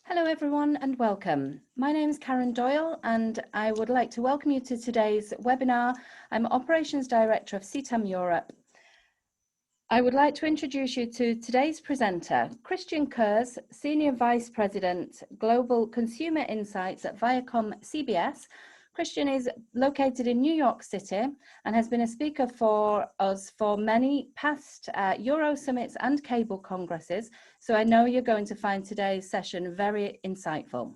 Hello everyone and welcome. My name is Karen Doyle and I would like to welcome you to today's webinar. I'm Operations Director of CTAM Europe. I would like to introduce you to today's presenter, Kurz, Senior Vice President, Global Consumer Insights at ViacomCBS. Christian is located in New York City and has been a speaker for us for many past Euro summits and cable congresses, so I know you're going to find today's session very insightful.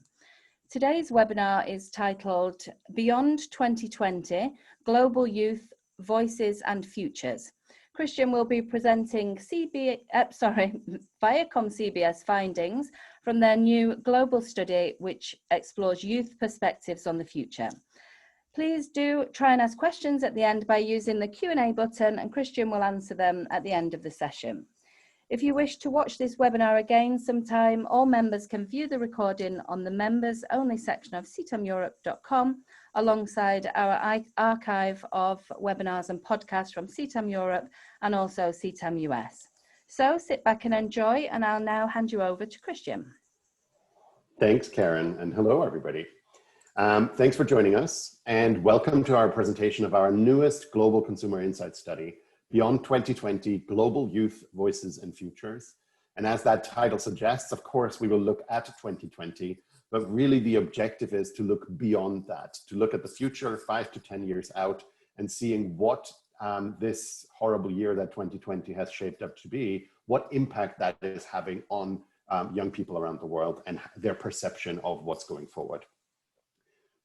Today's webinar is titled Beyond 2020, Global Youth Voices and Futures. Christian will be presenting ViacomCBS findings from their new global study, which explores youth perspectives on the future. Please do try and ask questions at the end by using the Q&A button, and Christian will answer them at the end of the session. If you wish to watch this webinar again sometime, all members can view the recording on the members only section of ctameurope.com, alongside our archive of webinars and podcasts from CTAM Europe and also CTAM US. So sit back and enjoy, and I'll now hand you over to Christian. Thanks, Karen, and hello, everybody. Thanks for joining us, and welcome to our presentation of our newest Global Consumer Insights study, Beyond 2020, Global Youth Voices and Futures. And as that title suggests, of course, we will look at 2020, but really the objective is to look beyond that, to look at the future 5 to 10 years out and seeing what this horrible year that 2020 has shaped up to be, what impact that is having on young people around the world and their perception of what's going forward.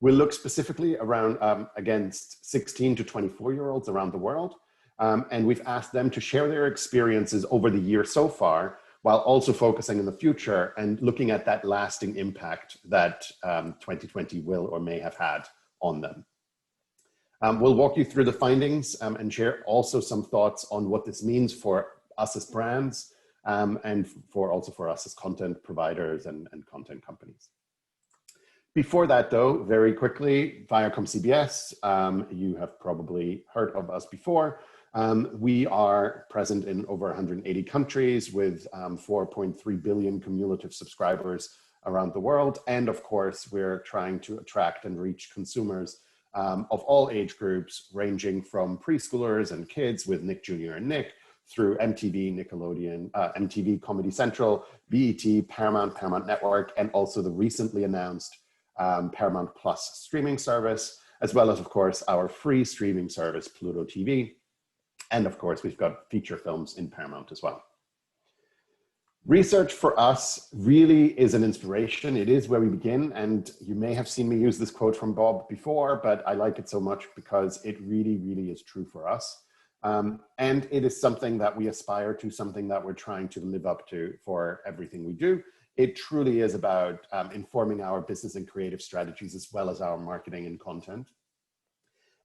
We'll look specifically around against 16 to 24-year-olds around the world. And we've asked them to share their experiences over the year so far, while also focusing on the future and looking at that lasting impact that 2020 will or may have had on them. We'll walk you through the findings and share also some thoughts on what this means for us as brands and also for us as content providers and content companies. Before that though, very quickly, ViacomCBS, you have probably heard of us before. We are present in over 180 countries with 4.3 billion cumulative subscribers around the world. And of course, we're trying to attract and reach consumers of all age groups, ranging from preschoolers and kids with Nick Jr. and Nick, through MTV, Nickelodeon, MTV, Comedy Central, BET, Paramount Network, and also the recently announced Paramount Plus streaming service, as well as, of course, our free streaming service, Pluto TV. And of course, we've got feature films in Paramount as well. Research for us really is an inspiration. It is where we begin. And you may have seen me use this quote from Bob before, but I like it so much because it really, really is true for us. And it is something that we aspire to, something that we're trying to live up to for everything we do. It truly is about informing our business and creative strategies, as well as our marketing and content.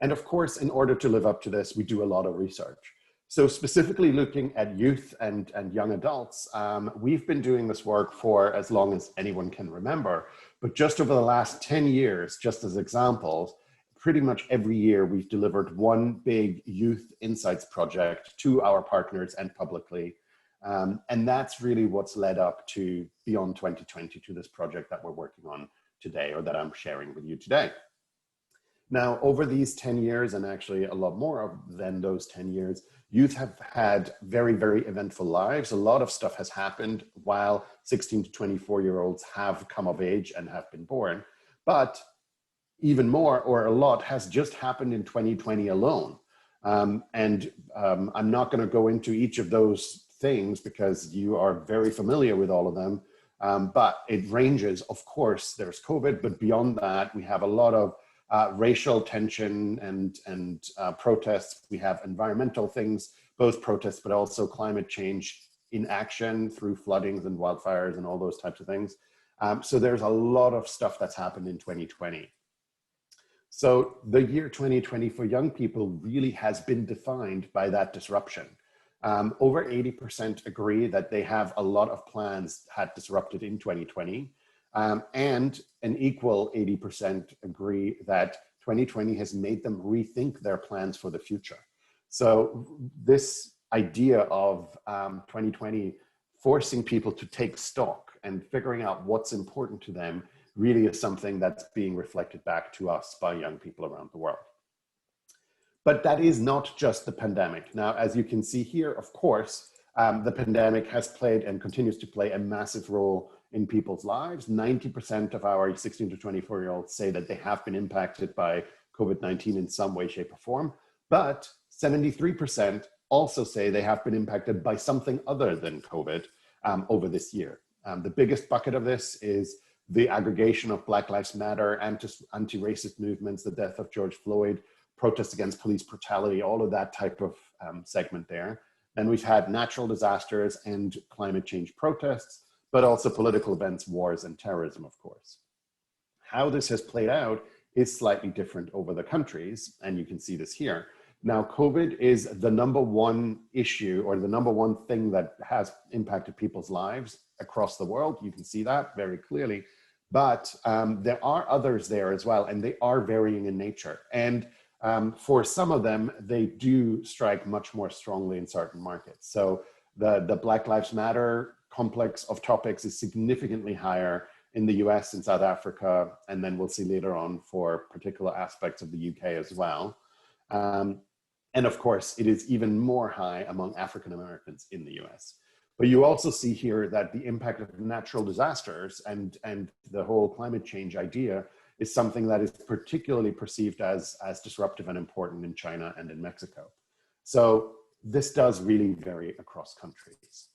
And of course, in order to live up to this, we do a lot of research. So specifically looking at youth and young adults, we've been doing this work for as long as anyone can remember. But just over the last 10 years, just as examples, pretty much every year we've delivered one big youth insights project to our partners and publicly. And that's really what's led up to Beyond 2020, to this project that we're working on today, or that I'm sharing with you today. Now, over these 10 years, and actually a lot more than those 10 years, youth have had very, very eventful lives. A lot of stuff has happened while 16 to 24-year-olds have come of age and have been born. But even more, or a lot, has just happened in 2020 alone. I'm not going to go into each of those things because you are very familiar with all of them. But it ranges, of course, there's COVID, but beyond that, we have a lot of racial tension and protests. We have environmental things, both protests, but also climate change in action through floodings and wildfires and all those types of things. So there's a lot of stuff that's happened in 2020. So the year 2020 for young people really has been defined by that disruption. Over 80% agree that they have a lot of plans had disrupted in 2020. And an equal 80% agree that 2020 has made them rethink their plans for the future. So this idea of 2020 forcing people to take stock and figuring out what's important to them really is something that's being reflected back to us by young people around the world. But that is not just the pandemic. Now, as you can see here, of course, the pandemic has played and continues to play a massive role in people's lives. 90% of our 16 to 24-year-olds say that they have been impacted by COVID-19 in some way, shape, or form, but 73% also say they have been impacted by something other than COVID over this year. The biggest bucket of this is the aggregation of Black Lives Matter, anti-racist movements, the death of George Floyd, protests against police brutality, all of that type of segment there. Then we've had natural disasters and climate change protests, but also political events, wars, and terrorism, of course. How this has played out is slightly different over the countries, and you can see this here. Now, COVID is the number one issue or the number one thing that has impacted people's lives across the world. You can see that very clearly, but there are others there as well, and they are varying in nature. And for some of them, they do strike much more strongly in certain markets. So the Black Lives Matter complex of topics is significantly higher in the US and South Africa, and then we'll see later on for particular aspects of the UK as well. And of course, it is even more high among African Americans in the US. But you also see here that the impact of natural disasters and the whole climate change idea is something that is particularly perceived as disruptive and important in China and in Mexico. So this does really vary across countries.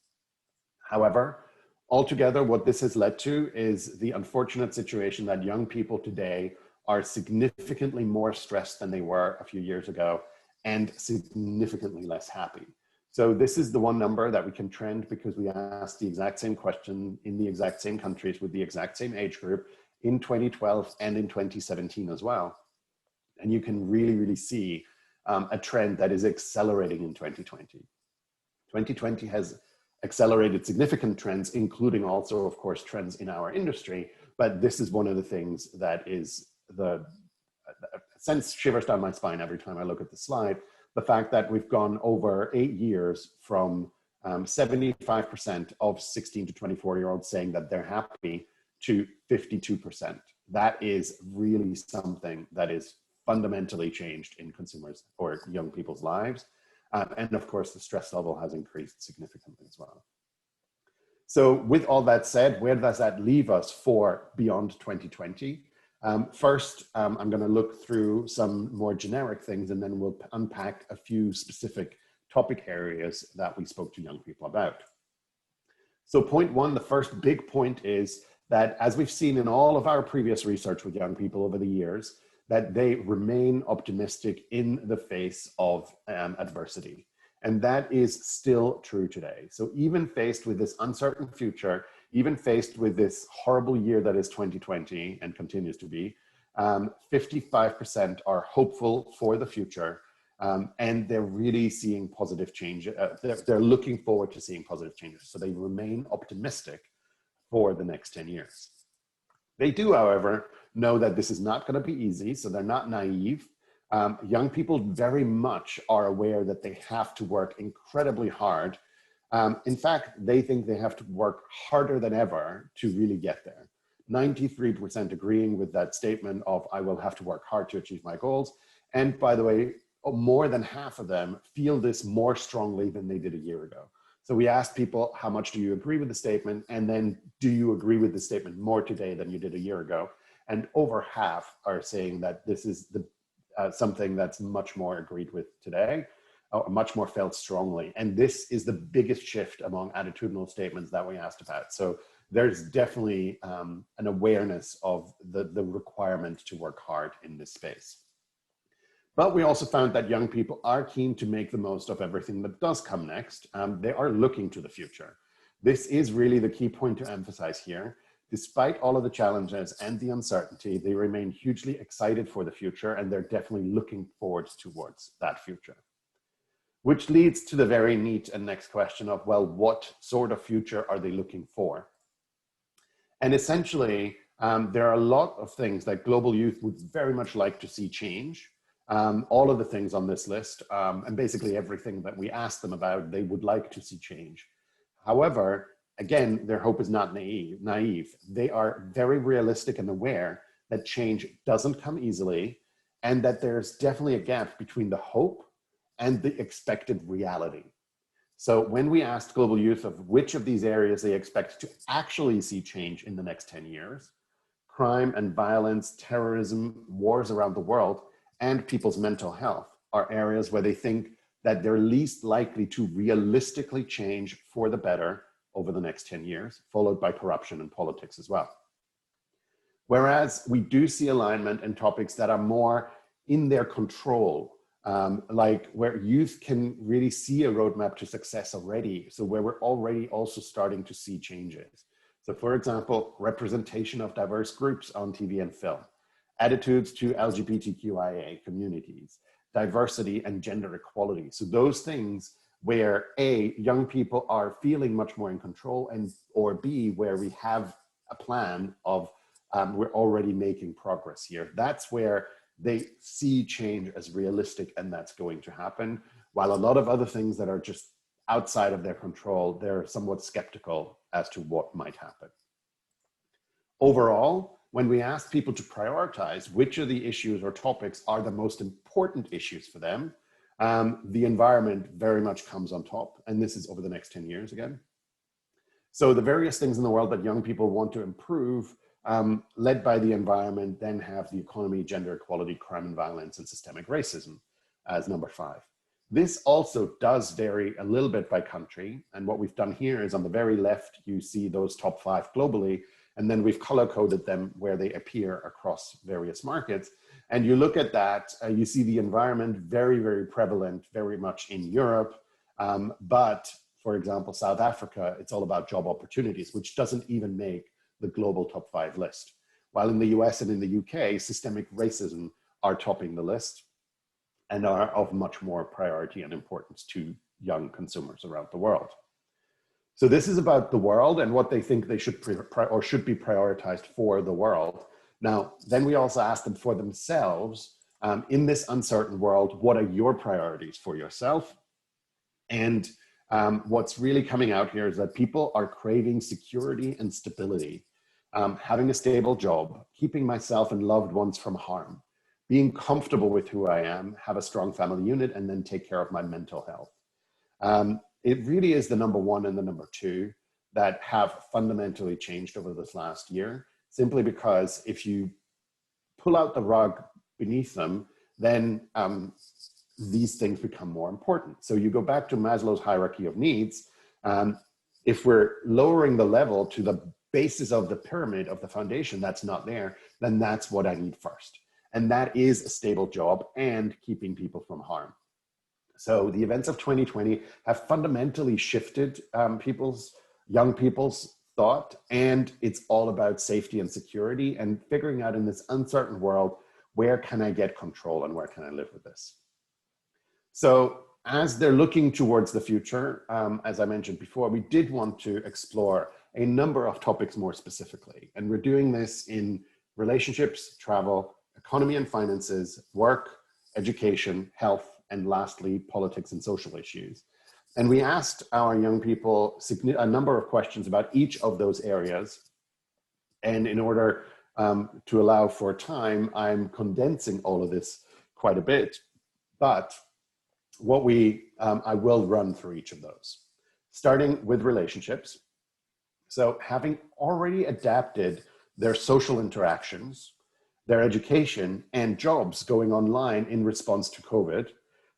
However, altogether, what this has led to is the unfortunate situation that young people today are significantly more stressed than they were a few years ago and significantly less happy. So this is the one number that we can trend because we asked the exact same question in the exact same countries with the exact same age group in 2012 and in 2017 as well. And you can really see a trend that is accelerating in 2020. 2020 has accelerated significant trends, including also, of course, trends in our industry. But this is one of the things that is sends shivers down my spine every time I look at the slide. The fact that we've gone over 8 years from 75% of 16 to 24-year-olds saying that they're happy to 52%. That is really something that is fundamentally changed in consumers or young people's lives. And of course, the stress level has increased significantly as well. So with all that said, where does that leave us for beyond 2020? First, I'm going to look through some more generic things, and then we'll unpack a few specific topic areas that we spoke to young people about. So point one, the first big point is that, as we've seen in all of our previous research with young people over the years, that they remain optimistic in the face of adversity. And that is still true today. So even faced with this uncertain future, even faced with this horrible year that is 2020 and continues to be, 55% are hopeful for the future, and they're really seeing positive change. They're looking forward to seeing positive changes. So they remain optimistic for the next 10 years. They do, however, know that this is not going to be easy, so they're not naive. Young people very much are aware that they have to work incredibly hard. In fact, they think they have to work harder than ever to really get there. 93% agreeing with that statement of, I will have to work hard to achieve my goals. And by the way, more than half of them feel this more strongly than they did a year ago. So we asked people, how much do you agree with the statement? And then do you agree with the statement more today than you did a year ago? And over half are saying that this is something that's much more agreed with today, much more felt strongly. And this is the biggest shift among attitudinal statements that we asked about. So there's definitely an awareness of the requirement to work hard in this space. But we also found that young people are keen to make the most of everything that does come next. They are looking to the future. This is really the key point to emphasize here. Despite all of the challenges and the uncertainty, they remain hugely excited for the future, and they're definitely looking forward towards that future. Which leads to the very neat and next question of, well, what sort of future are they looking for? And essentially, there are a lot of things that global youth would very much like to see change. All of the things on this list, and basically everything that we asked them about, they would like to see change. However, again, their hope is not naive. They are very realistic and aware that change doesn't come easily, and that there's definitely a gap between the hope and the expected reality. So when we asked global youth of which of these areas they expect to actually see change in the next 10 years, crime and violence, terrorism, wars around the world, and people's mental health are areas where they think that they're least likely to realistically change for the better over the next 10 years, followed by corruption and politics as well. Whereas we do see alignment in topics that are more in their control, like where youth can really see a roadmap to success already. So where we're already also starting to see changes. So for example, representation of diverse groups on TV and film, attitudes to LGBTQIA communities, diversity and gender equality. So those things where A, young people are feeling much more in control, and or B, where we have a plan of we're already making progress here. That's where they see change as realistic, and that's going to happen. While a lot of other things that are just outside of their control, they're somewhat skeptical as to what might happen. Overall, when we ask people to prioritize which of the issues or topics are the most important issues for them, the environment very much comes on top. And this is over the next 10 years again. So the various things in the world that young people want to improve, led by the environment, then have the economy, gender equality, crime and violence, and systemic racism as number 5. This also does vary a little bit by country. And what we've done here is on the very left, you see those top 5 globally, and then we've color-coded them where they appear across various markets. And you look at that, you see the environment very, very prevalent, very much in Europe. But for example, South Africa, it's all about job opportunities, which doesn't even make the global top 5 list. While in the US and in the UK, systemic racism are topping the list and are of much more priority and importance to young consumers around the world. So this is about the world and what they think they should should be prioritized for the world. Now, then we also ask them for themselves, in this uncertain world, what are your priorities for yourself? And what's really coming out here is that people are craving security and stability, having a stable job, keeping myself and loved ones from harm, being comfortable with who I am, have a strong family unit, and then take care of my mental health. It really is the number 1 and the number 2 that have fundamentally changed over this last year, simply because if you pull out the rug beneath them, then these things become more important. So you go back to Maslow's hierarchy of needs. If we're lowering the level to the basis of the pyramid of the foundation that's not there, then that's what I need first. And that is a stable job and keeping people from harm. So the events of 2020 have fundamentally shifted young people's thought, and it's all about safety and security and figuring out in this uncertain world, where can I get control and where can I live with this? So as they're looking towards the future, as I mentioned before, we did want to explore a number of topics more specifically. And we're doing this in relationships, travel, economy and finances, work, education, health, and lastly, politics and social issues. And we asked our young people a number of questions about each of those areas. And in order to allow for time, I'm condensing all of this quite a bit, but I will run through each of those, starting with relationships. So having already adapted their social interactions, their education and jobs going online in response to COVID,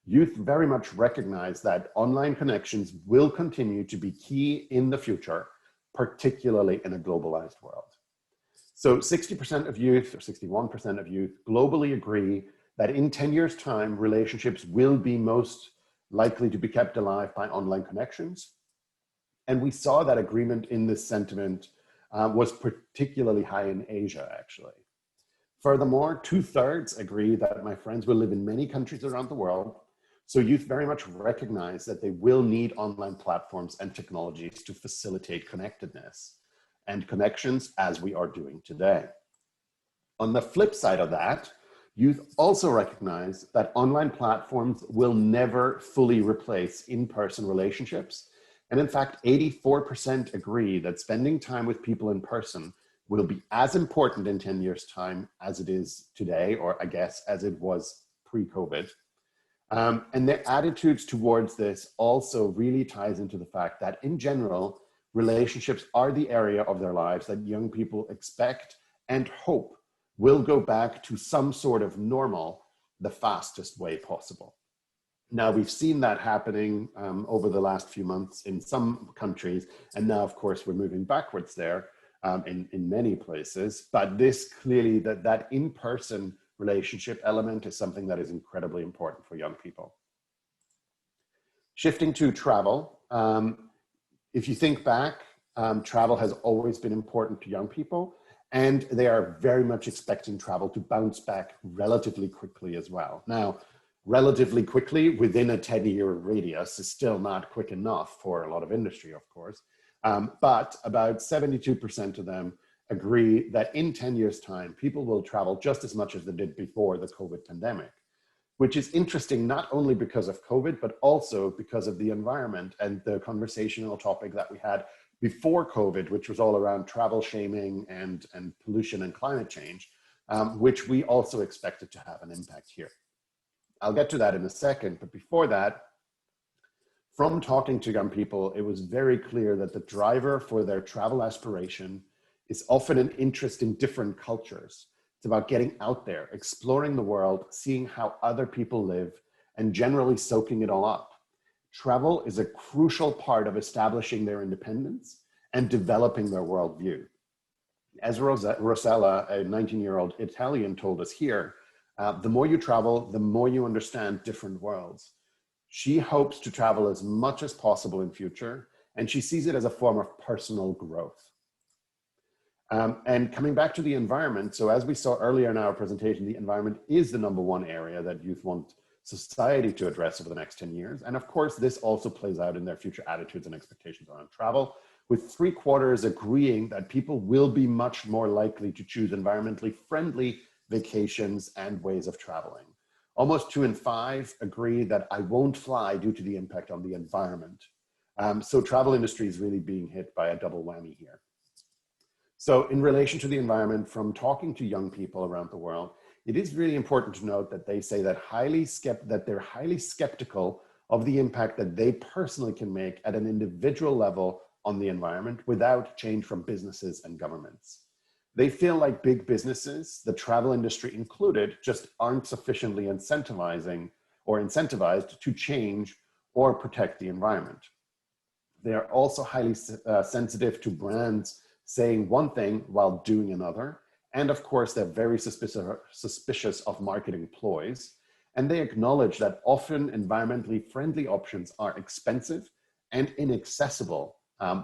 youth very much recognize that online connections will continue to be key in the future, particularly in a globalized world. So 60% of youth, or 61% of youth, globally agree that in 10 years' time, relationships will be most likely to be kept alive by online connections. And we saw that agreement in this sentiment was particularly high in Asia, actually. Furthermore, 2/3 agree that my friends will live in many countries around the world. So youth very much recognize that they will need online platforms and technologies to facilitate connectedness and connections as we are doing today. On the flip side of that, youth also recognize that online platforms will never fully replace in-person relationships And in fact, 84% agree that spending time with people in person will be as important in 10 years' time as it is today, or I guess as it was pre-COVID. And their attitudes towards this also really ties into the fact that in general, relationships are the area of their lives that young people expect and hope will go back to some sort of normal the fastest way possible. Now, we've seen that happening over the last few months in some countries, and now, of course, we're moving backwards there in many places. But this clearly, that in-person relationship element is something that is incredibly important for young people. Shifting to travel, if you think back, travel has always been important to young people, and they are very much expecting travel to bounce back relatively quickly as well. Now, relatively quickly within a 10-year radius is still not quick enough for a lot of industry, of course, but about 72% of them agree that in 10 years' time, people will travel just as much as they did before the COVID pandemic, which is interesting not only because of COVID, but also because of the environment and the conversational topic that we had before COVID, which was all around travel shaming and pollution and climate change, which we also expected to have an impact here. I'll get to that in a second, but before that, from talking to young people, it was very clear that the driver for their travel aspiration is often an interest in different cultures. It's about getting out there, exploring the world, seeing how other people live, and generally soaking it all up. Travel is a crucial part of establishing their independence and developing their worldview. As Rosella, a 19-year-old Italian, told us here, the more you travel, the more you understand different worlds. She hopes to travel as much as possible in future, and she sees it as a form of personal growth. And coming back to the environment, so as we saw earlier in our presentation, the environment is the #1 area that youth want society to address over the next 10 years. And of course, this also plays out in their future attitudes and expectations around travel, with 3/4 agreeing that people will be much more likely to choose environmentally friendly vacations and ways of traveling. Almost 2 in 5 agree that I won't fly due to the impact on the environment. So travel industry is really being hit by a double whammy here. So in relation to the environment, from talking to young people around the world, it is really important to note that they say that they're highly skeptical of the impact that they personally can make at an individual level on the environment without change from businesses and governments. They feel like big businesses, the travel industry included, just aren't sufficiently incentivized to change or protect the environment. They are also highly sensitive to brands saying one thing while doing another. And of course, they're very suspicious of marketing ploys. And they acknowledge that often environmentally friendly options are expensive and inaccessible,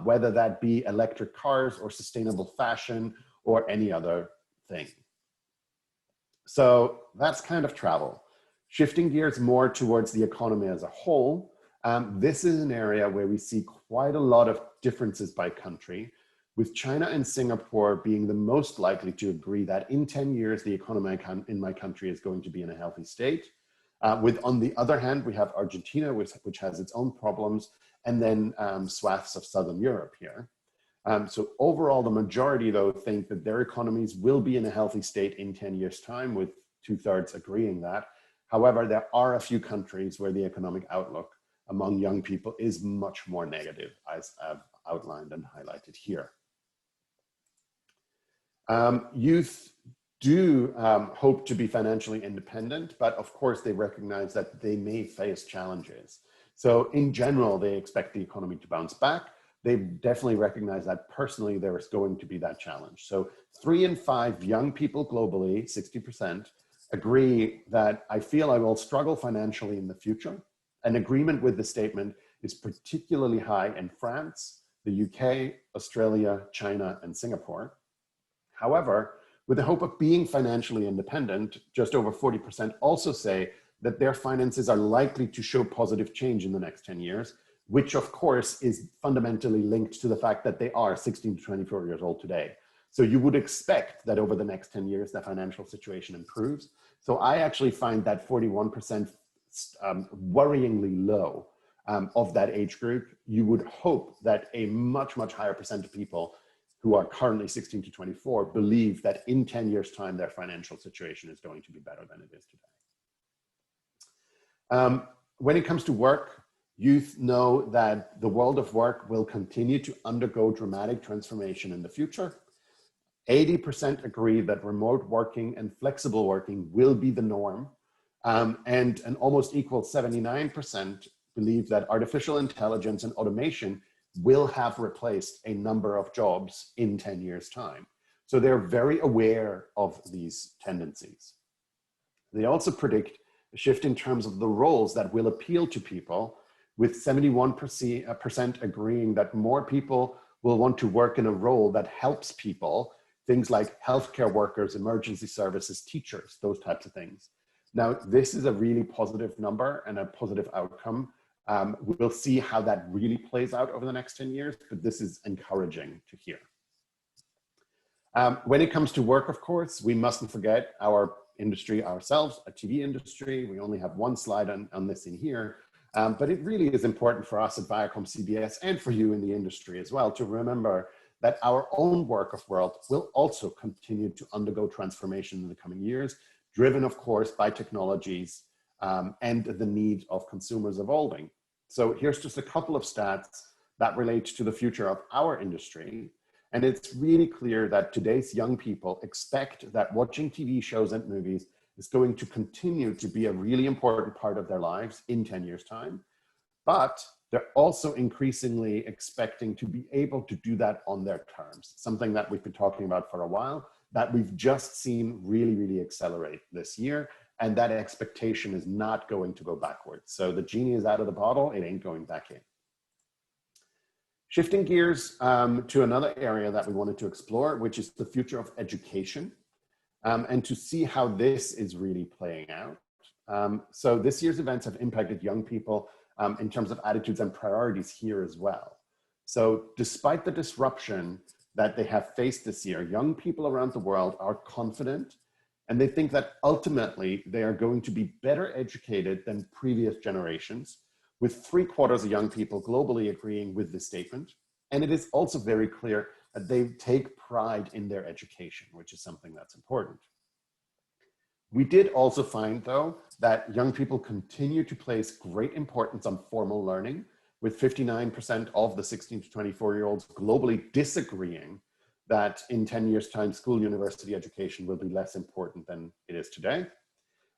whether that be electric cars or sustainable fashion or any other thing. So that's kind of travel. Shifting gears more towards the economy as a whole, this is an area where we see quite a lot of differences by country, with China and Singapore being the most likely to agree that in 10 years, the economy in my country is going to be in a healthy state. On the other hand, we have Argentina, which has its own problems, and then swaths of Southern Europe here. So overall, the majority, though, think that their economies will be in a healthy state in 10 years' time, with 2/3 agreeing that. However, there are a few countries where the economic outlook among young people is much more negative, as I've outlined and highlighted here. Youth do hope to be financially independent, but of course they recognize that they may face challenges. So in general, they expect the economy to bounce back. They definitely recognize that personally there is going to be that challenge. So 3 in 5 young people globally, 60%, agree that I feel I will struggle financially in the future. An agreement with the statement is particularly high in France, the UK, Australia, China, and Singapore. However, with the hope of being financially independent, just over 40% also say that their finances are likely to show positive change in the next 10 years, which of course is fundamentally linked to the fact that they are 16 to 24 years old today. So you would expect that over the next 10 years, the financial situation improves. So I actually find that 41% worryingly low. of that age group, you would hope that a much, much higher percent of people who are currently 16 to 24 believe that in 10 years' time, their financial situation is going to be better than it is today. When it comes to work, youth know that the world of work will continue to undergo dramatic transformation in the future. 80% agree that remote working and flexible working will be the norm. And an almost equal 79% believe that artificial intelligence and automation will have replaced a number of jobs in 10 years' time. So they're very aware of these tendencies. They also predict a shift in terms of the roles that will appeal to people, with 71% agreeing that more people will want to work in a role that helps people, things like healthcare workers, emergency services, teachers, those types of things. Now, this is a really positive number and a positive outcome. We'll see how that really plays out over the next 10 years, but this is encouraging to hear. When it comes to work, of course, we mustn't forget our industry ourselves, a TV industry. We only have one slide on this in here, but it really is important for us at ViacomCBS and for you in the industry as well to remember that our own work of world will also continue to undergo transformation in the coming years, driven, of course, by technologies and the need of consumers evolving. So here's just a couple of stats that relate to the future of our industry. And it's really clear that today's young people expect that watching TV shows and movies is going to continue to be a really important part of their lives in 10 years' time. But they're also increasingly expecting to be able to do that on their terms, something that we've been talking about for a while, that we've just seen really, really accelerate this year. And that expectation is not going to go backwards. So the genie is out of the bottle, it ain't going back in. Shifting gears to another area that we wanted to explore, which is the future of education, and to see how this is really playing out. So this year's events have impacted young people in terms of attitudes and priorities here as well. So despite the disruption that they have faced this year, young people around the world are confident, and they think that ultimately they are going to be better educated than previous generations, with 3/4 of young people globally agreeing with this statement. And it is also very clear that they take pride in their education, which is something that's important. We did also find, though, that young people continue to place great importance on formal learning, with 59% of the 16 to 24-year-olds globally disagreeing that in 10 years' time, school university education will be less important than it is today.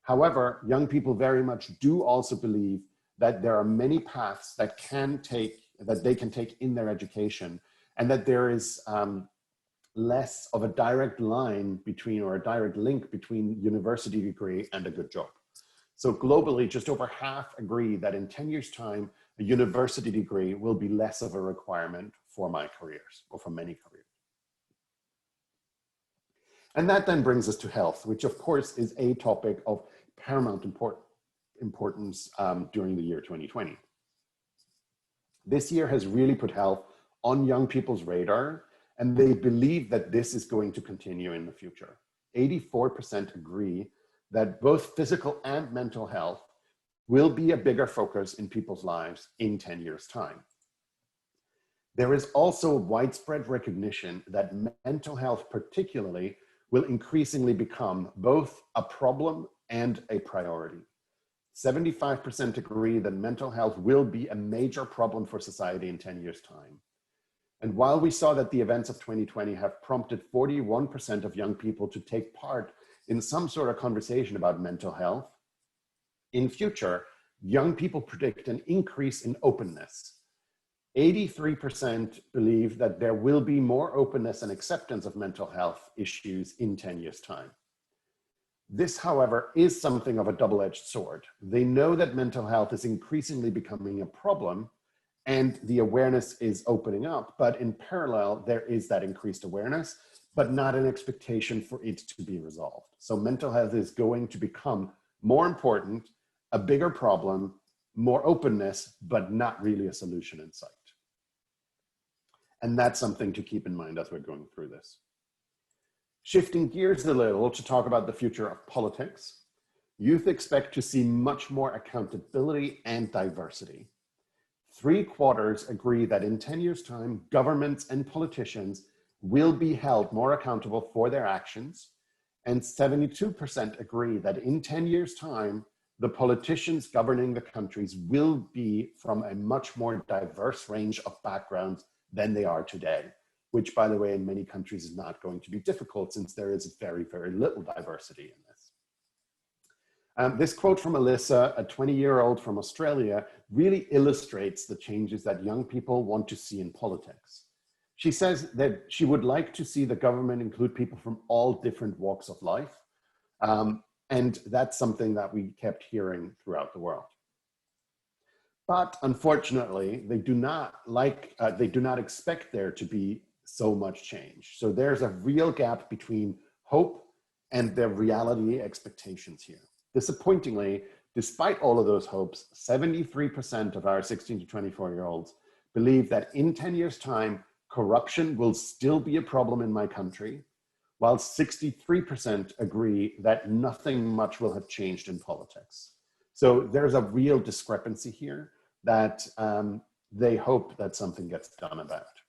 However, young people very much do also believe that there are many paths that they can take in their education, and that there is less of a direct line between, or a direct link between, university degree and a good job. So globally, just over half agree that in 10 years' time, a university degree will be less of a requirement for my careers, or for many careers. And that then brings us to health, which of course is a topic of paramount importance during the year 2020. This year has really put health on young people's radar, and they believe that this is going to continue in the future. 84% agree that both physical and mental health will be a bigger focus in people's lives in 10 years' time. There is also widespread recognition that mental health particularly will increasingly become both a problem and a priority. 75% agree that mental health will be a major problem for society in 10 years' time. And while we saw that the events of 2020 have prompted 41% of young people to take part in some sort of conversation about mental health, in future, young people predict an increase in openness. 83% believe that there will be more openness and acceptance of mental health issues in 10 years' time. This, however, is something of a double-edged sword. They know that mental health is increasingly becoming a problem and the awareness is opening up, but in parallel, there is that increased awareness, but not an expectation for it to be resolved. So mental health is going to become more important, a bigger problem, more openness, but not really a solution in sight. And that's something to keep in mind as we're going through this. Shifting gears a little to talk about the future of politics, youth expect to see much more accountability and diversity. 3/4 agree that in 10 years' time, governments and politicians will be held more accountable for their actions. And 72% agree that in 10 years' time, the politicians governing the countries will be from a much more diverse range of backgrounds than they are today, which, by the way, in many countries is not going to be difficult since there is very, very little diversity in this. This quote from Alyssa, a 20-year-old from Australia, really illustrates the changes that young people want to see in politics. She says that she would like to see the government include people from all different walks of life. And that's something that we kept hearing throughout the world. But unfortunately, they do not expect there to be so much change. So there's a real gap between hope and their reality expectations here. Disappointingly, despite all of those hopes, 73% of our 16 to 24-year-olds believe that in 10 years' time, corruption will still be a problem in my country, while 63% agree that nothing much will have changed in politics. So there's a real discrepancy here that they hope that something gets done about.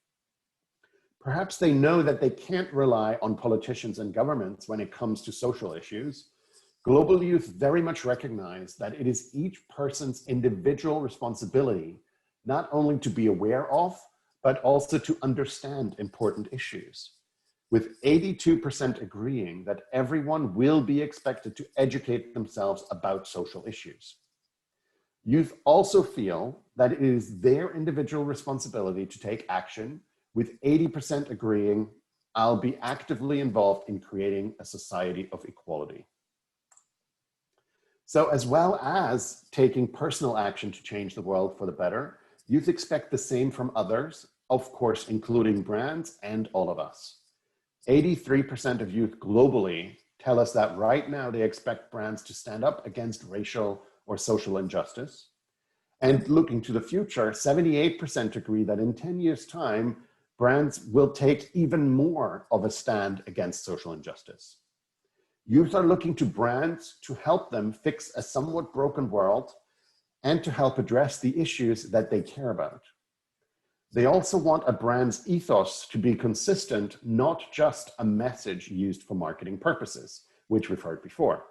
Perhaps they know that they can't rely on politicians and governments when it comes to social issues. Global youth very much recognize that it is each person's individual responsibility not only to be aware of, but also to understand important issues, with 82% agreeing that everyone will be expected to educate themselves about social issues. Youth also feel that it is their individual responsibility to take action, with 80% agreeing, I'll be actively involved in creating a society of equality. So as well as taking personal action to change the world for the better, youth expect the same from others, of course, including brands and all of us. 83% of youth globally tell us that right now they expect brands to stand up against racial or social injustice. And looking to the future, 78% agree that in 10 years' time, brands will take even more of a stand against social injustice. Youth are looking to brands to help them fix a somewhat broken world and to help address the issues that they care about. They also want a brand's ethos to be consistent, not just a message used for marketing purposes, which we've heard before.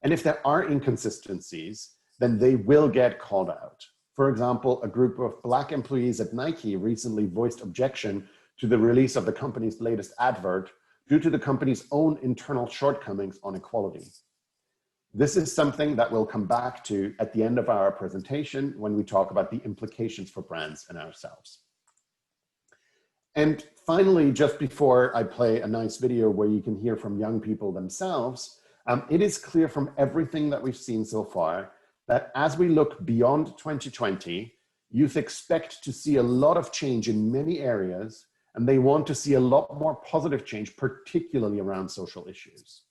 And if there are inconsistencies, then they will get called out. For example, a group of Black employees at Nike recently voiced objection to the release of the company's latest advert due to the company's own internal shortcomings on equality. This is something that we'll come back to at the end of our presentation when we talk about the implications for brands and ourselves. And finally, just before I play a nice video where you can hear from young people themselves, it is clear from everything that we've seen so far that as we look beyond 2020, youth expect to see a lot of change in many areas, and they want to see a lot more positive change, particularly around social issues.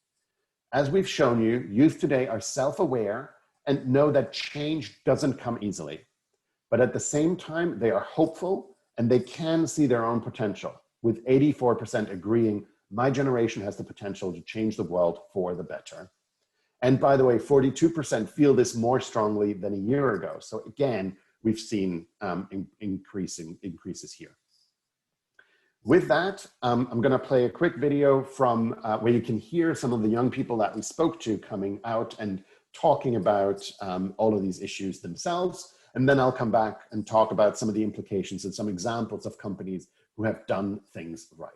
As we've shown you, youth today are self-aware and know that change doesn't come easily. But at the same time, they are hopeful and they can see their own potential, with 84% agreeing my generation has the potential to change the world for the better. And by the way, 42% feel this more strongly than a year ago. So again, we've seen increases here. With that, I'm going to play a quick video from where you can hear some of the young people that we spoke to coming out and talking about all of these issues themselves. And then I'll come back and talk about some of the implications and some examples of companies who have done things right.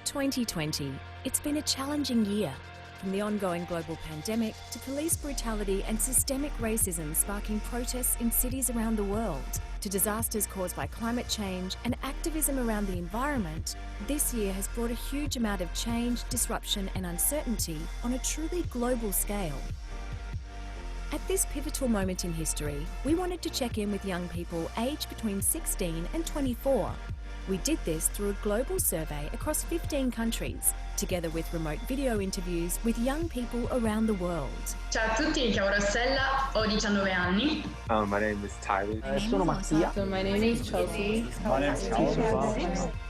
2020. It's been a challenging year. From the ongoing global pandemic to police brutality and systemic racism sparking protests in cities around the world, to disasters caused by climate change and activism around the environment, this year has brought a huge amount of change, disruption and uncertainty on a truly global scale. At this pivotal moment in history, we wanted to check in with young people aged between 16 and 24. We did this through a global survey across 15 countries, together with remote video interviews with young people around the world. Ciao a tutti, chiamo Rossella, ho 19 anni. My name is Tyler. Sono Mattia. My name is Chelsea.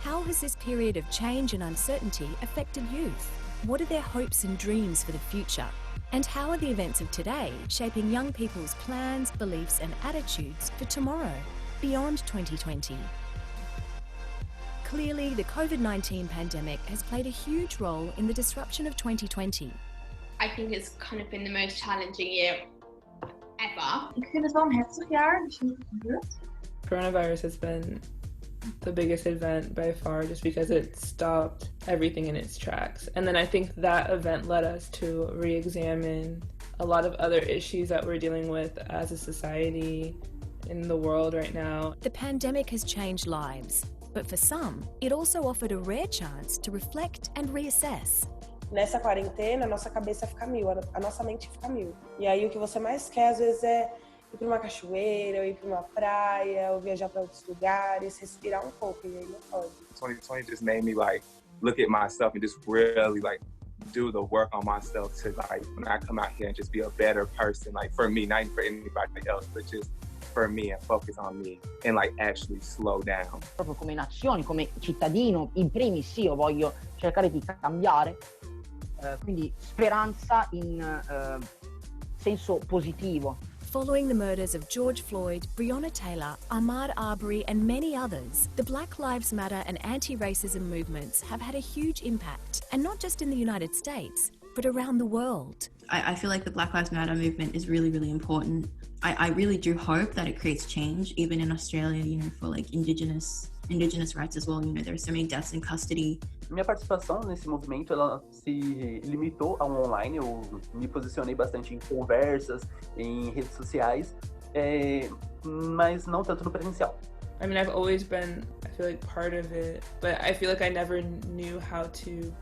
How has this period of change and uncertainty affected youth? What are their hopes and dreams for the future? And how are the events of today shaping young people's plans, beliefs and attitudes for tomorrow, beyond 2020? Clearly, the COVID-19 pandemic has played a huge role in the disruption of 2020. I think it's kind of been the most challenging year ever. Ik vind het wel een heftig jaar, als je het gebeurt. Coronavirus has been the biggest event by far, just because it stopped everything in its tracks. And then I think that event led us to re-examine a lot of other issues that we're dealing with as a society in the world right now. The pandemic has changed lives, but for some, it also offered a rare chance to reflect and reassess. Nessa quarentena, a nossa cabeça fica mil, a nossa mente fica mil. E aí o que você mais quer, às vezes, é ir para uma cachoeira, ou ir para uma praia, ou viajar para outros lugares, respirar um pouco, e aí não pode. 2020 just made me like look at myself and just really like do the work on myself to like when I come out here and just be a better person, like for me, not even for anybody else, but just for me and focus on me and like actually slow down. Proprio come nazione, come cittadino, in primis io voglio cercare di cambiare, quindi speranza in senso positivo. Following the murders of George Floyd, Breonna Taylor, Ahmaud Arbery and many others, the Black Lives Matter and anti-racism movements have had a huge impact, and not just in the United States, but around the world. I feel like the Black Lives Matter movement is really, really important. I really do hope that it creates change, even in Australia, you know, for like indigenous rights as well. You know, there are so many deaths in custody. Minha participação nesse movimento, ela se limitou ao online. Eu me posicionei bastante em conversas, em redes sociais, mas não tanto no presencial. I mean, I've always been, I feel like, part of it, but I feel like I never knew how to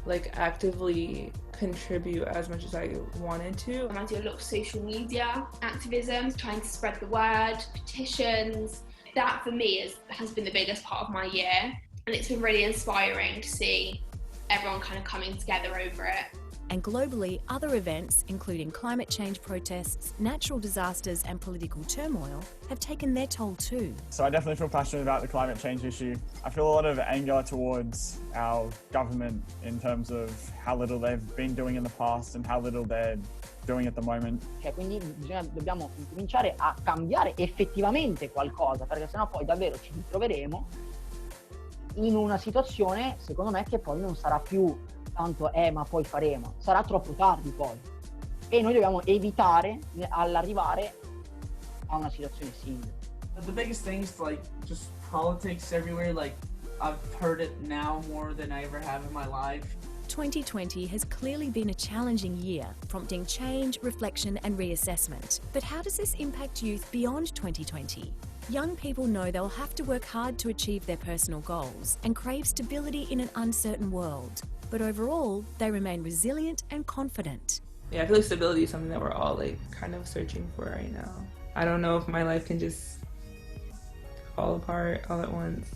like actively contribute as much as I wanted to. I do a lot of social media activism, trying to spread the word, petitions. That for me has been the biggest part of my year, and it's been really inspiring to see everyone kind of coming together over it. And globally, other events, including climate change protests, natural disasters and political turmoil, have taken their toll too. So I definitely feel passionate about the climate change issue. I feel a lot of anger towards our government in terms of how little they've been doing in the past and how little they're doing at the moment. Quindi dobbiamo cominciare a cambiare effettivamente qualcosa, perché sennò poi davvero ci ritroveremo in una situazione, secondo me, che poi non sarà più tanto ma poi faremo, sarà troppo tardi poi, e noi dobbiamo evitare all'arrivare a una situazione simile. The biggest thing is like just politics everywhere. Like I've heard it now more than I ever have in my life. 2020 has clearly been a challenging year, prompting change, reflection and reassessment. But how does this impact youth beyond 2020? Young people know they'll have to work hard to achieve their personal goals and crave stability in an uncertain world. But overall, they remain resilient and confident. Yeah, I feel like stability is something that we're all like kind of searching for right now. I don't know if my life can just fall apart all at once.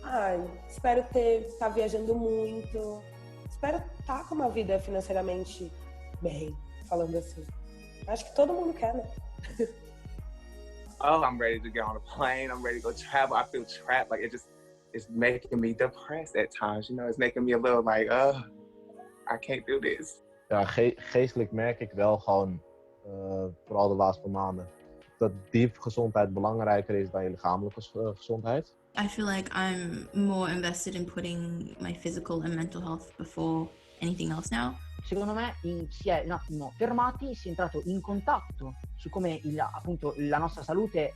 Ai, espero estar viajando muito. Espero estar com uma vida financeiramente bem, falando assim. Acho que todo mundo quer, né? Oh, I'm ready to get on a plane. I'm ready to go travel. I feel trapped. Like it's making me depressed at times. You know, it's making me a little like, I can't do this. Ja, geestelijk merk ik wel gewoon, vooral de laatste maanden, dat diep gezondheid belangrijker is dan je lichamelijke gezondheid. I feel like I'm more invested in putting my physical and mental health before anything else now. Secondo me si è un attimo fermati, si è entrato in contatto su come appunto la nostra salute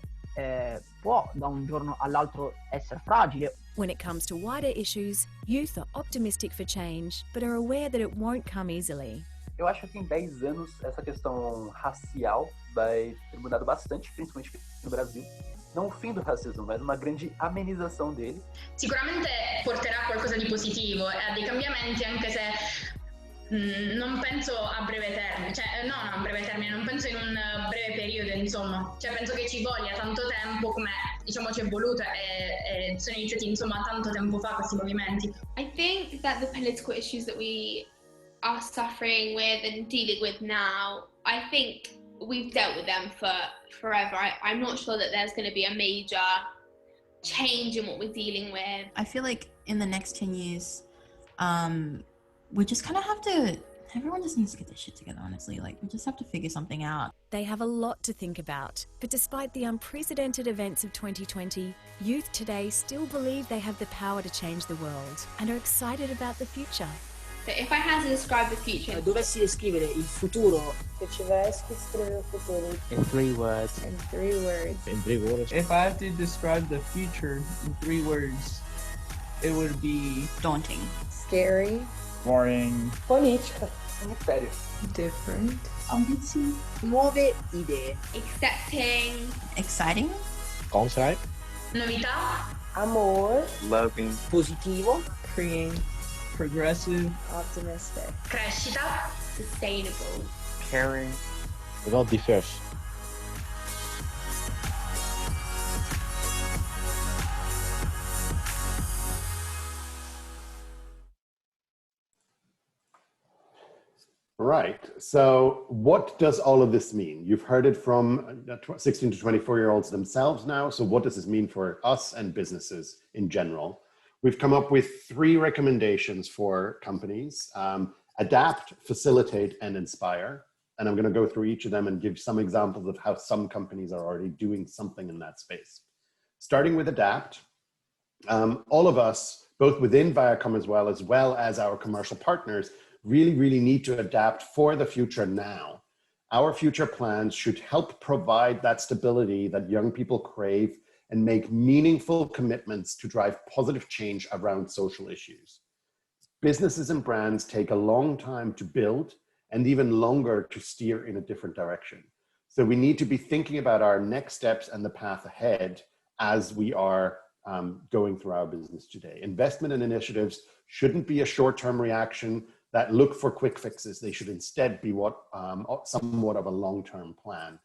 può da un giorno all'altro essere fragile. When it comes to wider issues, youth are optimistic for change, but are aware that it won't come easily. Eu acho que em 10 anos essa questão racial vai ter mudado bastante, principalmente no Brasil. Non un fim do razzismo, ma una grande amenizazione dele. Sicuramente porterà a qualcosa di positivo e a dei cambiamenti, anche se non penso a breve termine, cioè no, a breve termine, non penso in un breve periodo, insomma. Cioè penso che ci voglia tanto tempo, come diciamo ci è voluto e sono iniziati insomma tanto tempo fa questi movimenti. I think that the political issues that we are suffering with and dealing with now, I think we've dealt with them for forever. I'm not sure that there's going to be a major change in what we're dealing with. I feel like in the next 10 years, we just kind of have to, everyone just needs to get their shit together, honestly. Like, we just have to figure something out. They have a lot to think about, but despite the unprecedented events of 2020, youth today still believe they have the power to change the world and are excited about the future. So if I had to describe the future, dovessi descrivere il futuro, Se tivesse que escrever o futuro in 3 words. in 3 words, In 3 words. If I have to describe the future in 3 words, it would be daunting, scary, worrying, política, Mistério. Different. Ambitie. Nuove idee. accepting, exciting, Kansrijk. Novità, amor, Loving. Positivo. Freeing. progressive, optimistic. crescita, sustainable. Caring. Wel divers. Right. So what does all of this mean? You've heard it from 16 to 24-year-olds themselves now. So what does this mean for us and businesses in general? We've come up with 3 recommendations for companies: adapt, facilitate, and inspire. And I'm going to go through each of them and give some examples of how some companies are already doing something in that space. Starting with adapt, all of us, both within Viacom as well as our commercial partners, really need to adapt for the future now. Our future plans should help provide that stability that young people crave and make meaningful commitments to drive positive change around social issues. Businesses and brands take a long time to build and even longer to steer in a different direction. So we need to be thinking about our next steps and the path ahead as we are going through our business today. Investment in initiatives shouldn't be a short-term reaction that look for quick fixes. They should instead be somewhat of a long-term plan.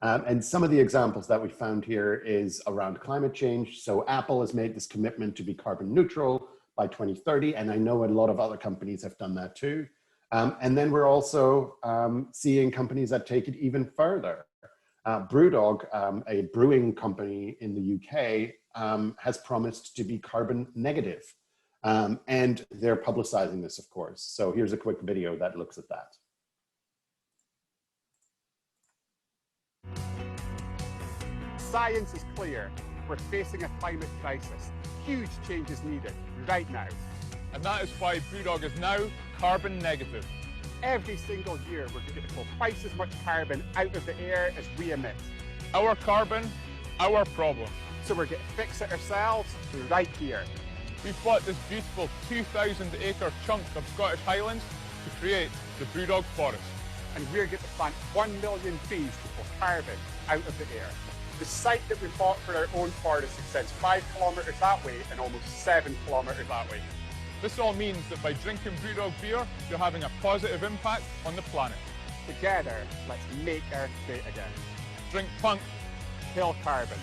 And some of the examples that we found here is around climate change. So Apple has made this commitment to be carbon neutral by 2030, and I know a lot of other companies have done that too. And then we're also seeing companies that take it even further. Brewdog, a brewing company in the UK, has promised to be carbon negative. And they're publicizing this, of course. So here's a quick video that looks at that. Science is clear. We're facing a climate crisis. Huge change is needed right now. And that is why Brewdog is now carbon negative. Every single year, we're going to pull twice as much carbon out of the air as we emit. Our carbon, our problem. So we're going to fix it ourselves right here. We've bought this beautiful 2,000-acre chunk of Scottish Highlands to create the Brewdog Forest. And we're going to plant 1 million trees to pull carbon out of the air. The site that we bought for our own forest extends 5 kilometres that way and almost 7 kilometres that way. This all means that by drinking Brewdog beer, you're having a positive impact on the planet. Together, let's make Earth great again. Drink punk, kill carbon.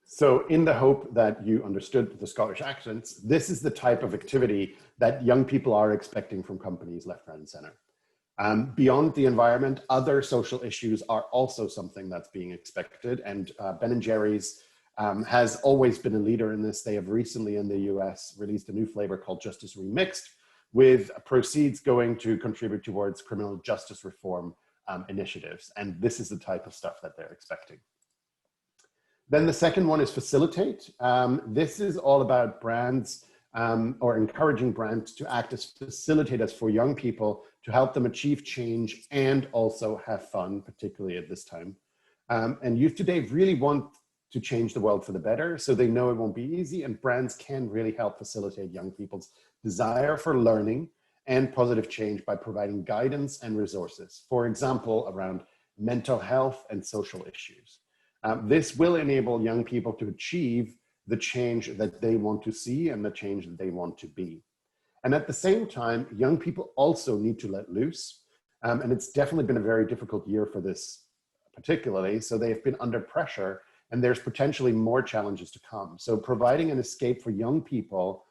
So in the hope that you understood the Scottish accents, this is the type of activity that young people are expecting from companies left, right, and center. Beyond the environment, other social issues are also something that's being expected. And Ben & Jerry's has always been a leader in this. They have recently in the US released a new flavor called Justice Remixed, with proceeds going to contribute towards criminal justice reform initiatives. And this is the type of stuff that they're expecting. Then the second one is facilitate. This is all about brands or encouraging brands to act as facilitators for young people to help them achieve change and also have fun, particularly at this time. And youth today really want to change the world for the better, so they know it won't be easy, and brands can really help facilitate young people's desire for learning and positive change by providing guidance and resources, for example, around mental health and social issues. This will enable young people to achieve the change that they want to see and the change that they want to be. And at the same time, young people also need to let loose. And it's definitely been a very difficult year for this particularly. So they've been under pressure and there's potentially more challenges to come. So providing an escape for young people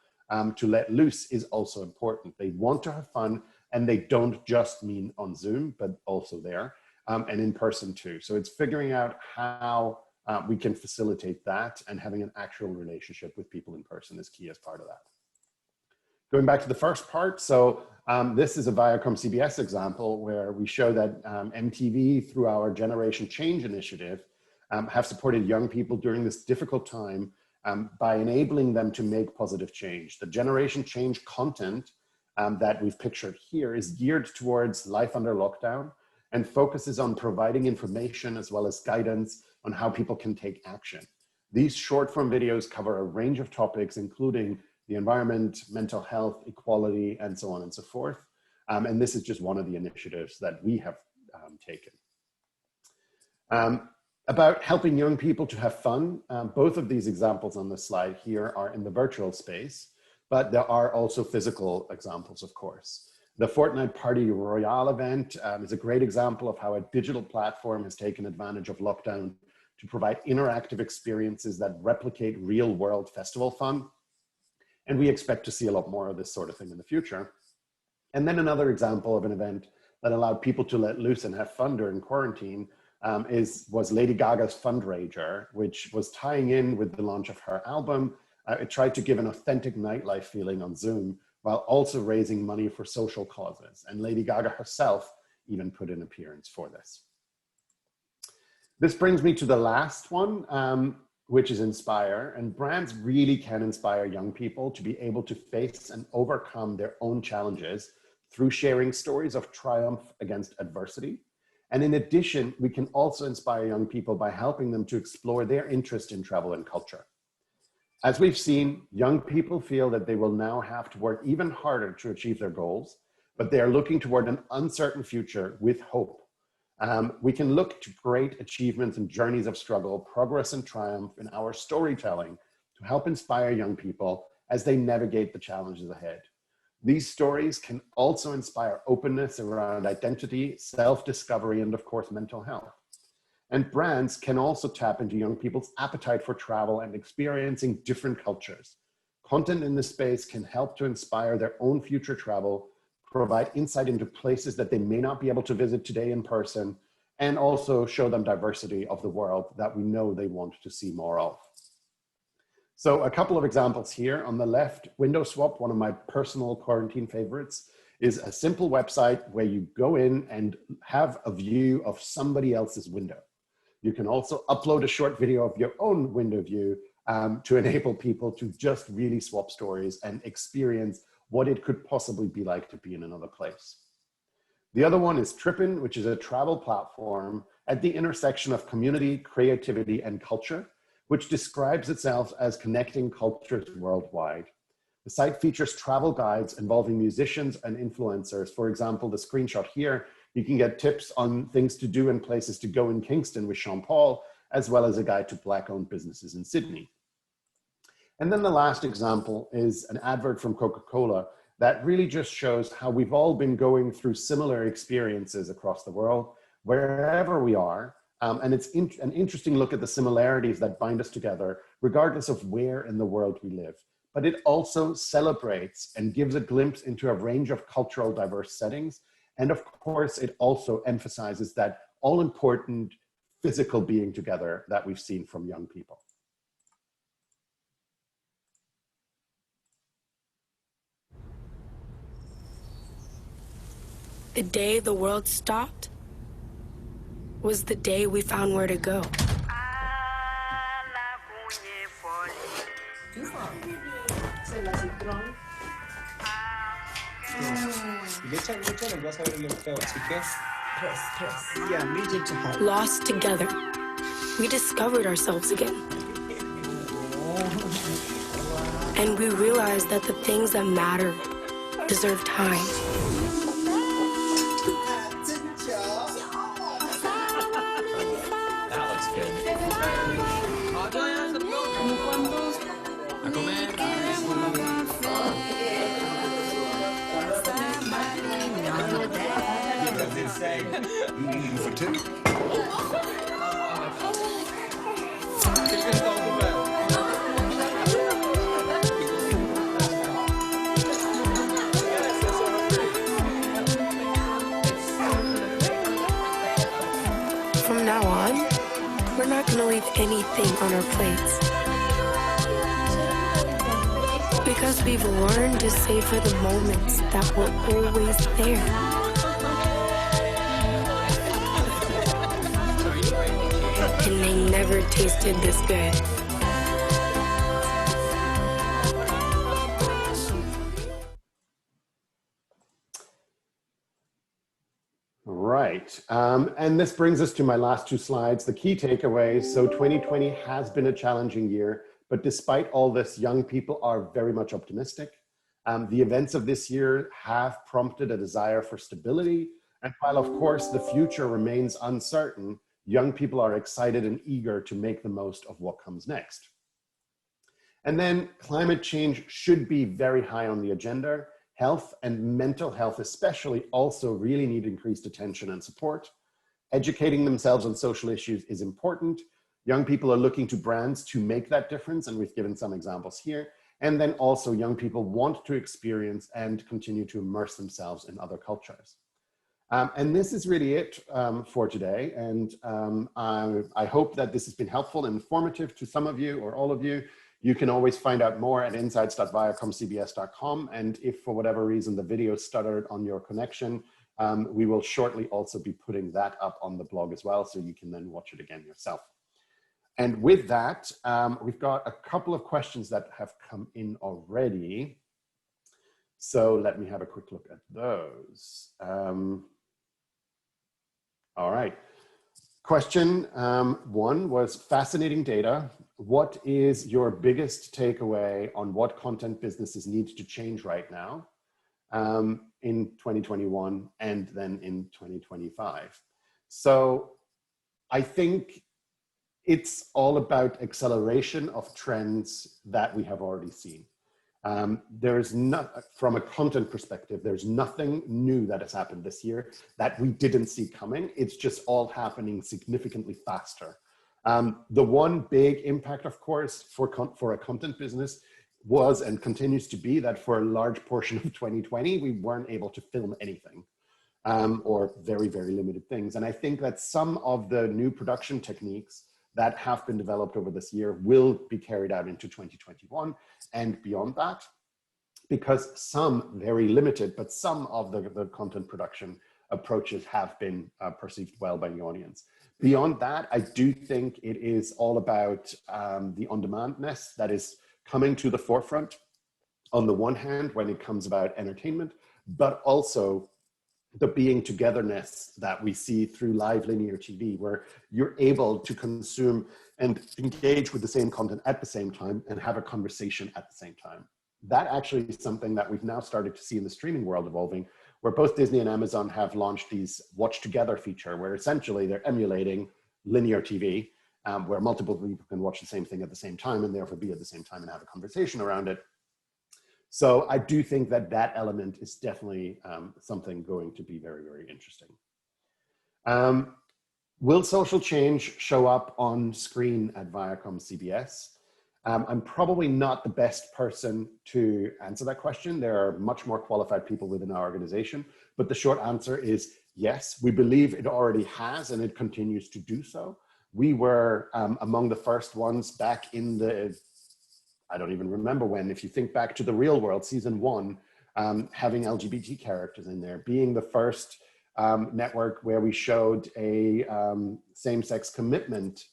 to let loose is also important. They want to have fun And they don't just mean on Zoom, but also there, and in person too. So it's figuring out how we can facilitate that, and having an actual relationship with people in person is key as part of that. Going back to the first part, so this is a ViacomCBS example where we show that MTV, through our Generation Change initiative, have supported young people during this difficult time by enabling them to make positive change. The Generation Change content that we've pictured here is geared towards life under lockdown and focuses on providing information as well as guidance on how people can take action. These short form videos cover a range of topics, including the environment, mental health, equality, and so on and so forth. And this is just one of the initiatives that we have taken. About helping young people to have fun, both of these examples on the slide here are in the virtual space, but there are also physical examples, of course. The Fortnite Party Royale event is a great example of how a digital platform has taken advantage of lockdown to provide interactive experiences that replicate real world festival fun. And we expect to see a lot more of this sort of thing in the future. And then another example of an event that allowed people to let loose and have fun during quarantine was Lady Gaga's Fundraiser, which was tying in with the launch of her album. It tried to give an authentic nightlife feeling on Zoom while also raising money for social causes. And Lady Gaga herself even put in an appearance for this. This brings me to the last one, which is inspire. And brands really can inspire young people to be able to face and overcome their own challenges through sharing stories of triumph against adversity. And in addition, we can also inspire young people by helping them to explore their interest in travel and culture. As we've seen, young people feel that they will now have to work even harder to achieve their goals, but they are looking toward an uncertain future with hope. We can look to great achievements and journeys of struggle, progress and triumph in our storytelling to help inspire young people as they navigate the challenges ahead. These stories can also inspire openness around identity, self-discovery, and of course, mental health. And brands can also tap into young people's appetite for travel and experiencing different cultures. Content in this space can help to inspire their own future travel, provide insight into places that they may not be able to visit today in person, and also show them diversity of the world that we know they want to see more of. So a couple of examples here. On the left, Window Swap, one of my personal quarantine favorites, is a simple website where you go in and have a view of somebody else's window. You can also upload a short video of your own window view to enable people to just really swap stories and experience what it could possibly be like to be in another place. The other one is Trippin', which is a travel platform at the intersection of community, creativity, and culture, which describes itself as connecting cultures worldwide. The site features travel guides involving musicians and influencers. For example, the screenshot here, you can get tips on things to do and places to go in Kingston with Sean Paul, as well as a guide to Black-owned businesses in Sydney. And then the last example is an advert from Coca-Cola that really just shows how we've all been going through similar experiences across the world, wherever we are. And it's an interesting look at the similarities that bind us together, regardless of where in the world we live. But it also celebrates and gives a glimpse into a range of cultural diverse settings. And of course, it also emphasizes that all-important physical being together that we've seen from young people. The day the world stopped was the day we found where to go. Lost together, we discovered ourselves again. And we realized that the things that matter deserve time. For two. on, we're not going to leave anything on our plates. Because we've learned to savor the moments that were always there. And they never tasted this good. Right, and this brings us to my last two slides, the key takeaways. So 2020 has been a challenging year, but despite all this, young people are very much optimistic. The events of this year have prompted a desire for stability. And while of course the future remains uncertain, young people are excited and eager to make the most of what comes next. And then climate change should be very high on the agenda. Health and mental health especially also really need increased attention and support. Educating themselves on social issues is important. Young people are looking to brands to make that difference, and we've given some examples here. And then also young people want to experience and continue to immerse themselves in other cultures. And this is really it for today. And I hope that this has been helpful and informative to some of you or all of you. You can always find out more at insights.viacomcbs.com. And if for whatever reason the video stuttered on your connection, we will shortly also be putting that up on the blog as well, so you can then watch it again yourself. And with that, we've got a couple of questions that have come in already. So let me have a quick look at those. All right. Question one was fascinating data. What is your biggest takeaway on what content businesses need to change right now in 2021 and then in 2025? So I think it's all about acceleration of trends that we have already seen. There's not, from a content perspective, there's nothing new that has happened this year that we didn't see coming. It's just all happening significantly faster. The one big impact, of course, for a content business was and continues to be that for a large portion of 2020, we weren't able to film anything or very, very limited things. And I think that some of the new production techniques that have been developed over this year will be carried out into 2021 and beyond that, because some very limited, but some of the content production approaches have been perceived well by the audience. Beyond that, I do think it is all about the on-demandness that is coming to the forefront on the one hand when it comes about entertainment, but also the being togetherness that we see through live linear TV, where you're able to consume and engage with the same content at the same time and have a conversation at the same time. That actually is something that we've now started to see in the streaming world evolving, where both Disney and Amazon have launched these watch together feature, where essentially they're emulating linear TV, where multiple people can watch the same thing at the same time and therefore be at the same time and have a conversation around it. So I do think that that element is definitely something going to be very, very interesting. Will social change show up on screen at ViacomCBS? I'm probably not the best person to answer that question. There are much more qualified people within our organization, but the short answer is yes, we believe it already has and it continues to do so. We were among the first ones back in the, I don't even remember when, if you think back to The Real World, season 1, having LGBT characters in there, being the first network where we showed a same-sex commitment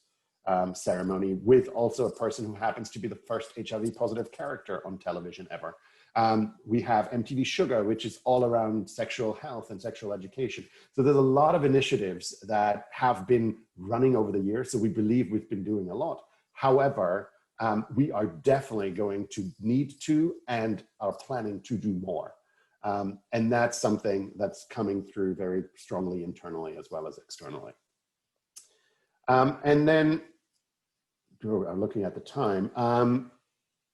ceremony with also a person who happens to be the first HIV positive character on television ever. We have MTV Sugar, which is all around sexual health and sexual education. So there's a lot of initiatives that have been running over the years. So we believe we've been doing a lot. However, we are definitely going to need to and are planning to do more. And that's something that's coming through very strongly internally as well as externally. And then, I'm looking at the time,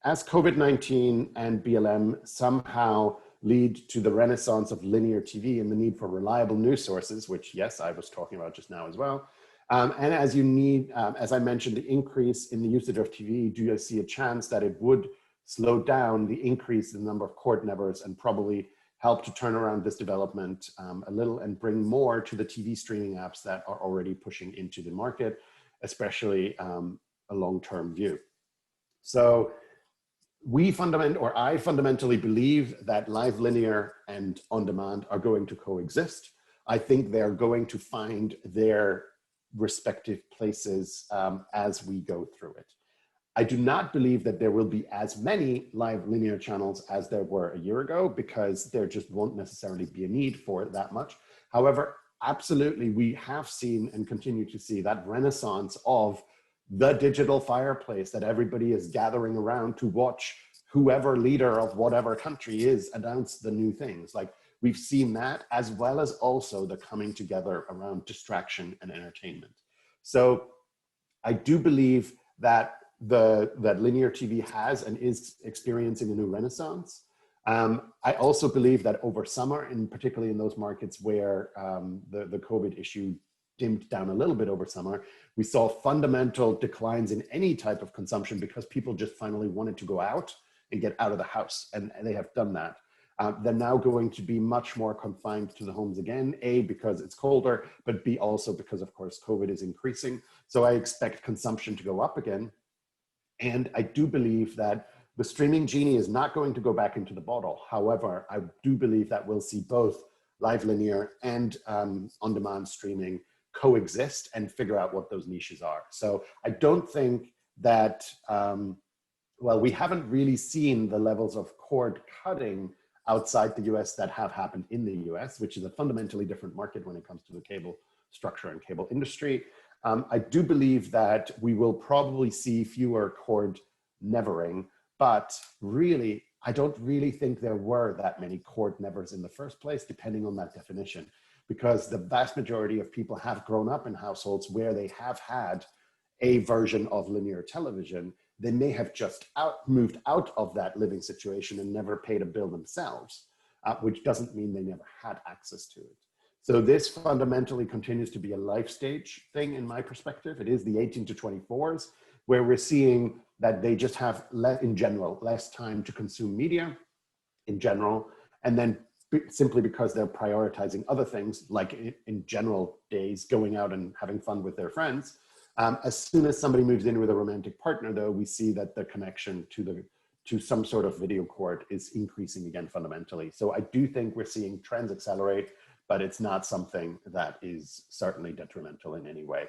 as COVID-19 and BLM somehow lead to the renaissance of linear TV and the need for reliable news sources, which yes, I was talking about just now as well. And as you need, as I mentioned, the increase in the usage of TV, do you see a chance that it would slow down the increase in the number of cord nevers and probably help to turn around this development a little and bring more to the TV streaming apps that are already pushing into the market, especially a long-term view. So I fundamentally believe that live linear and on-demand are going to coexist. I think they're going to find their respective places as we go through it. I do not believe that there will be as many live linear channels as there were a year ago, because there just won't necessarily be a need for it that much. However, absolutely, we have seen and continue to see that renaissance of the digital fireplace that everybody is gathering around to watch whoever leader of whatever country is announce the new things. Like, we've seen that, as well as also the coming together around distraction and entertainment. So I do believe that that linear TV has and is experiencing a new renaissance. I also believe that over summer, and particularly in those markets where the COVID issue dimmed down a little bit over summer, we saw fundamental declines in any type of consumption because people just finally wanted to go out and get out of the house, and they have done that. They're now going to be much more confined to the homes again, A, because it's colder, but B, also because, of course, COVID is increasing. So I expect consumption to go up again. And I do believe that the streaming genie is not going to go back into the bottle. However, I do believe that we'll see both live linear and on-demand streaming coexist and figure out what those niches are. So I don't think that, well, we haven't really seen the levels of cord cutting outside the US that have happened in the US, which is a fundamentally different market when it comes to the cable structure and cable industry. I do believe that we will probably see fewer cord nevering, but really, I don't really think there were that many cord nevers in the first place, depending on that definition, because the vast majority of people have grown up in households where they have had a version of linear television. They may have just moved out of that living situation and never paid a bill themselves, which doesn't mean they never had access to it. So this fundamentally continues to be a life stage thing in my perspective. It is the 18 to 24s where we're seeing that they just have, in general, less time to consume media in general. And then simply because they're prioritizing other things, like in general days, going out and having fun with their friends. As soon as somebody moves in with a romantic partner, though, we see that the connection to some sort of video cord is increasing again fundamentally. So I do think we're seeing trends accelerate, but it's not something that is certainly detrimental in any way.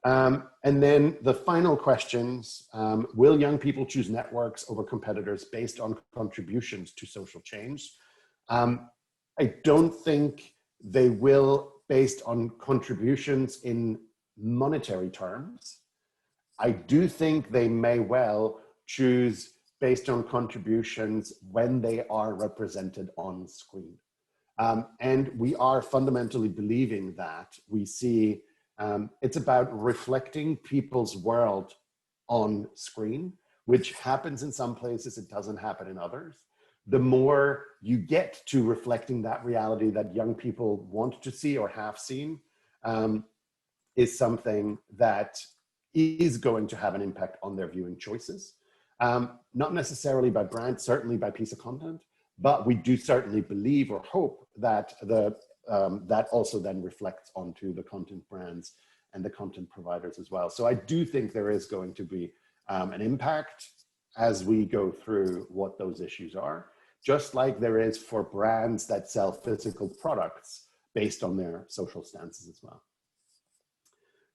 And then the final questions, will young people choose networks over competitors based on contributions to social change? I don't think they will based on contributions in monetary terms. I do think they may well choose based on contributions when they are represented on screen. And we are fundamentally believing that we see it's about reflecting people's world on screen, which happens in some places, it doesn't happen in others. The more you get to reflecting that reality that young people want to see or have seen is something that is going to have an impact on their viewing choices. Not necessarily by brand, certainly by piece of content, but we do certainly believe or hope that that also then reflects onto the content brands and the content providers as well. So I do think there is going to be an impact as we go through what those issues are, just like there is for brands that sell physical products based on their social stances as well.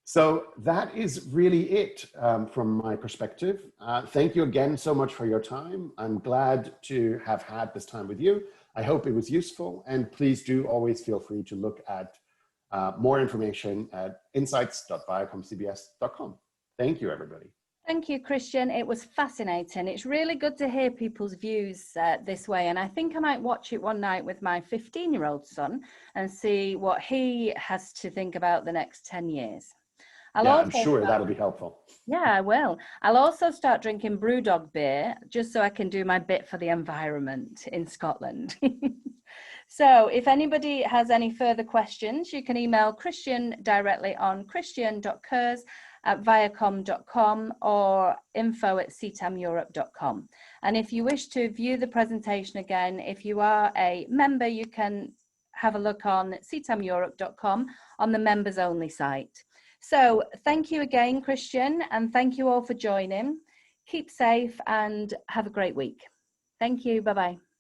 So that is really it from my perspective. Thank you again so much for your time. I'm glad to have had this time with you. I hope it was useful, and please do always feel free to look at more information at insights.viacomcbs.com. Thank you, everybody. Thank you, Christian. It was fascinating. It's really good to hear people's views this way. And I think I might watch it one night with my 15-year-old son and see what he has to think about the next 10 years. I'm sure that'll be helpful. Yeah, I will. I'll also start drinking Brewdog beer just so I can do my bit for the environment in Scotland. So if anybody has any further questions, you can email Christian directly on christian.kurz at viacom.com or info@ctameurope.com. And if you wish to view the presentation again, if you are a member, you can have a look on ctameurope.com on the members only site. So thank you again, Christian, and thank you all for joining. Keep safe and have a great week. Thank you. Bye-bye.